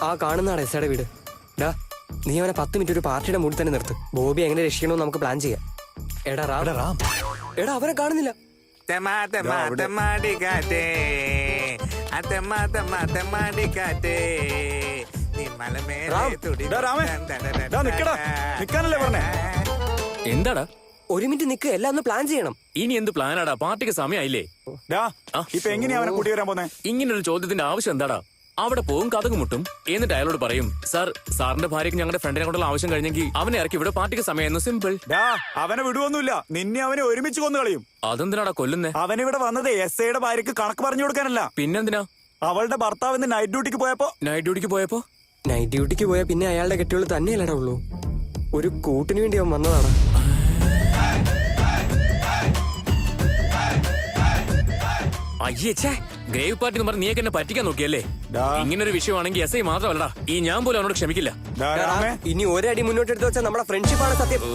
ആ കാണുന്നതാണ് എസ്സയുടെ വീട്. ഡാ, നീ അവനെ 10 മിനിറ്റ് ഒരു പാർട്ടിയുടെ മൂടി തന്നെ നിർത്ത്. ബോബി എങ്ങനെ രക്ഷിക്കണമെന്ന് നമുക്ക് പ്ലാൻ ചെയ്യാം. എടാ റാം, എടാ അവനെ കാണുന്നില്ല. എന്താടാ? 1 മിനിറ്റ് നിക്ക്, എല്ലാം ഒന്ന് പ്ലാൻ ചെയ്യണം. ഇനി എന്ത് പ്ലാനാടാ? പാർട്ടിക്ക് സമയമായില്ലേ? ഇപ്പൊ എങ്ങനെയാ അവനെ കൂട്ടി വരാൻ പോന്നെ? ഇങ്ങനൊരു ചോദ്യത്തിന്റെ ആവശ്യം എന്താടാ? അവിടെ പോവും, കഥക് മുട്ടും, എന്നിട്ട് അയാളോട് പറയും, സാറിന്റെ ഭാര്യയ്ക്ക് ഞങ്ങളുടെ ഫ്രണ്ടിനെ കൊണ്ടുള്ള ആവശ്യം കഴിഞ്ഞെങ്കിൽ അവനെ ഇറക്കി ഇവിടെ പാർട്ടിക്ക് സമയം. സിമ്പിൾ. അവനെ വിടുവൊന്നുമില്ല, നിന്നെ അവനെ ഒരുമിച്ച് കൊന്നു കളയും. അതെന്തിനാടാ കൊല്ലുന്നേ? അവനിവിടെ വന്നത് എസ്ഐയുടെ ഭാര്യക്ക് കണക്ക് പറഞ്ഞു കൊടുക്കാനല്ല. പിന്നെന്തിനാ? അവളുടെ ഭർത്താവിന് നൈറ്റ് ഡ്യൂട്ടിക്ക് പോയപ്പോ നൈറ്റ് ഡ്യൂട്ടിക്ക് പോയാൽ പിന്നെ അയാളുടെ കെട്ടിയോള് തന്നെയല്ലടാ ഉള്ളൂ. ഒരു കൂട്ടിന് വേണ്ടി അവൻ വന്നതാണ്. അയ്യേ, ഗ്രേവ് പാർട്ടി എന്ന് പറഞ്ഞ് നീയൊക്കെ എന്നെ പറ്റിക്കാൻ നോക്കിയല്ലേ? ഇങ്ങനൊരു വിഷയമാണെങ്കിൽ എസ് ഐ മാത്രമല്ലടാ, ഈ ഞാൻ പോലും അവനോട് ക്ഷമിക്കില്ല. ഇനി ഒരടി മുന്നോട്ട് എടുത്തു വെച്ചാൽ നമ്മുടെ ഫ്രണ്ട്ഷിപ്പാണ് സത്യം. ഓ,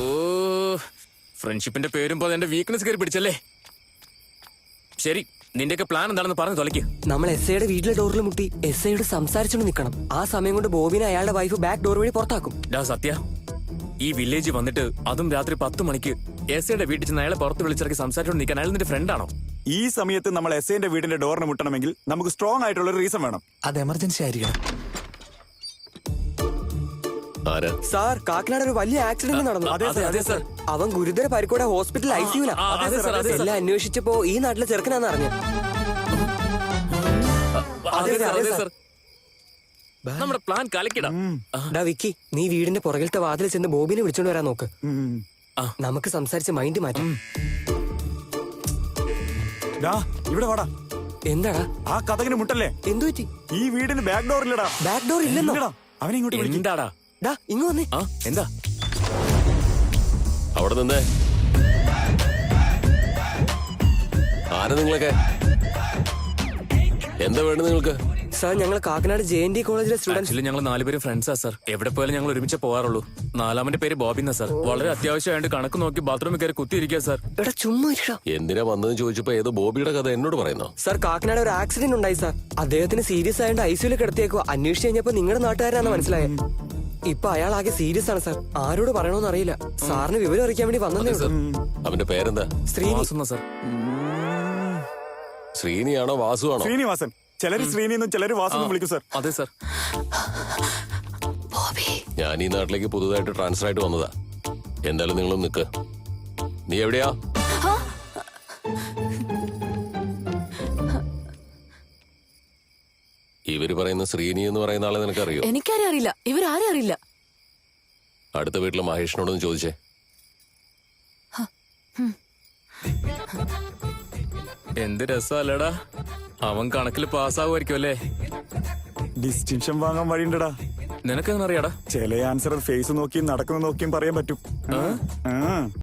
ഫ്രണ്ട്ഷിപ്പിന്റെ പേരും പോലെ എന്റെ വീക്ക്നെസ് കയറി പിടിച്ചല്ലേ? ശരി, നിന്റെയൊക്കെ പ്ലാൻ എന്താണെന്ന് പറഞ്ഞു തൊലയ്ക്ക്. നമ്മൾ എസ് ഐയുടെ വീട്ടിലെ ഡോറിൽ മുട്ടി എസ് ഐയോട് സംസാരിച്ചോണ്ട് നിൽക്കണം. ആ സമയം കൊണ്ട് ബോബിനെ അയാളുടെ വൈഫ് ബാക്ക് ഡോർ വഴി പുറത്താക്കും. സത്യ, ഈ വില്ലേജ് വന്നിട്ട് അതും രാത്രി 10 മണിക്ക് എസ് ഐയുടെ വീട്ടിൽ ചെന്ന് അയാളെ പുറത്ത് വിളിച്ചിറക്കി സംസാരിച്ചോണ്ട് നിൽക്കാൻ അയാൾ നിന്റെ ഫ്രണ്ടാണോ? ഈ സമയത്ത് നമ്മൾ എസ് ഐന്റെ വീടിന്റെ ഡോറിന് മുട്ടണമെങ്കിൽ നമുക്ക് സ്ട്രോങ് ആയിട്ടുള്ള ഒരു റീസൺ വേണം. അത് എമർജൻസി ആയിരിക്കണം. സാർ, കാക്കനാട് ഒരു വലിയ ആക്സിഡന്റ് നടന്നു. അതെ സർ. അവൻ ഗുരുതര പരിക്കോടെ ഹോസ്പിറ്റൽ ഐസിയുല. എല്ലാം അന്വേഷിച്ചപ്പോ ഈ നാട്ടിലെ ചെറുക്കനാന്ന് അറിഞ്ഞു. നമ്മുടെ പ്ലാൻ കലക്കിടാം. വിക്കി, നീ വീടിന്റെ പുറകിലത്തെ വാതിൽ ചെന്ന് ബോബിനെ വിളിച്ചോണ്ട് വരാൻ നോക്ക്. നമുക്ക് സംസാരിച്ച് മൈൻഡ് മാറ്റാം. ഇവിടെ വാടാ. എന്താടാ? ആ കഥകിന് മുട്ടല്ലേ? എന്തു പറ്റി? ഈ വീടിന് ബാക്ക് ഡോർ ഇല്ലടാ. ബാക്ക് ഡോർ ഇല്ലെന്നോ? അവനെ ഇങ്ങോട്ട് വിളിക്ക്. എന്താടാ? ഇങ്ങ് വന്നേ. എന്താ അവിടെ നിന്നേ? ആരാ നിങ്ങളൊക്കെ? എന്താ വേണ്ടത് നിങ്ങൾക്ക്? സാർ, ഞങ്ങൾ കാക്കനാട് JNT കോളേജിലെ സ്റ്റുഡൻസ്. ഞങ്ങൾ 4 പേര് ഫ്രണ്ട്സാ സാർ. എവിടെ പോയാലും ഞങ്ങൾ ഒരുമിച്ച് പോകാറുള്ളൂ. 4ാമന്റെ പേര് ബോബി എന്നാ സാർ. വളരെ അത്യാവശ്യമായിട്ട് കണക്ക് നോക്കി ബാത്റൂമിൽ കയറി കുത്തിയിരിക്കുക സാർ. എടാ ചുമ്മാ ഇരിക്കാ. എന്തിനാ വന്നതെന്ന് ചോദിച്ചപ്പോ ഏതോ ബോബിയുടെ കഥ എന്നോട് പറയുന്നോ? സാർ, കാക്കനാട് ഒരു ആക്സിഡന്റ് ഉണ്ടായി സാർ. അദ്ദേഹത്തിന് സീരിയസ് ആയതുകൊണ്ട് ഐസിയുയിൽ കിടത്തിയേക്കോ. അന്വേഷിച്ച് കഴിഞ്ഞപ്പോ നിങ്ങളുടെ നാട്ടുകാരാണെന്ന് മനസ്സിലായത്. ഇപ്പൊ അയാൾ ആകെ സീരിയസ് ആണ് സാർ. ആരോട് പറയണോന്ന് അറിയില്ല. സാറിന് വിവരം അറിയിക്കാൻ വേണ്ടി വന്നതേ ഉള്ളൂ. അവന്റെ പേരെന്താ? ശ്രീനിവാസൻ സാർ. ശ്രീനിയാണോ വാസുവാണോ? ശ്രീനിവാസൻ. ചിലര് ശ്രീനിന്നും ചിലര് വാസെന്നും വിളിക്കും സാർ. അതെ സാർ. ഞാൻ ഈ നാട്ടിലേക്ക് പുതുതായിട്ട് ട്രാൻസ്ഫർ ആയിട്ട് വന്നതാ. എന്തായാലും നിങ്ങളും നിക്ക്. നീ എവിടെയാ? ഇവര് പറയുന്ന ശ്രീനി എന്ന് പറയുന്ന ആളെ നിനക്കറിയോ? എനിക്കാരും അറിയില്ല. ഇവരാരും അറിയില്ല. അടുത്ത വീട്ടിലെ മഹേഷിനോടൊന്ന് ചോദിച്ചേ. എന്ത് രസമല്ലടാ, അവൻ കണക്കിൽ പാസ്സാവുമായിരിക്കും അല്ലേ? ഡിസ്റ്റിങ്ഷൻ വാങ്ങാൻ വഴിയുണ്ടടാ. നിനക്കെങ്ങനെ അറിയാടാ? ചില ആൻസർ ഫേസ് നോക്കിയും നടക്കുന്ന നോക്കിയും പറയാൻ പറ്റും.